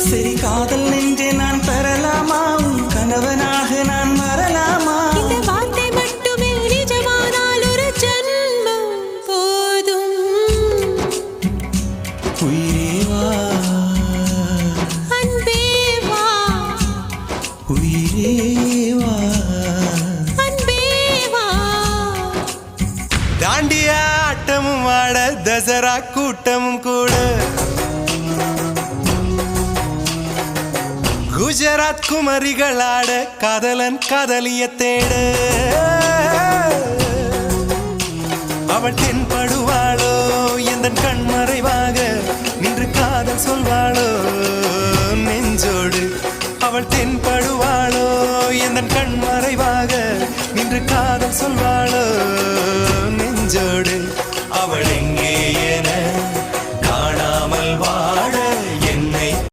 சரி காதல் நெஞ்சே நான் பெறலாமா உன் கணவனாக நான் வரலாமா இந்த வார்த்தை மட்டுமே நிஜமானால் ஒரு ஜன்மம் போதும் உயிரே வா அன்பே வா உயிரே வா அன்பே வா தாண்டிய ஆட்டமும் ஆட தசரா கூட்டமும் கூட குஜராத் குமரிகளாட காதலன் காதலிய தேட அவள் தென்படுவாளோ எந்த கண்மறைவாக நின்று காதல் சொல்வாளோ நெஞ்சோடு அவள் தென்படுவாளோ எந்த கண்மறைவாக நின்று காதல் சொல்வாளோ நெஞ்சோடு அவள் எங்கே என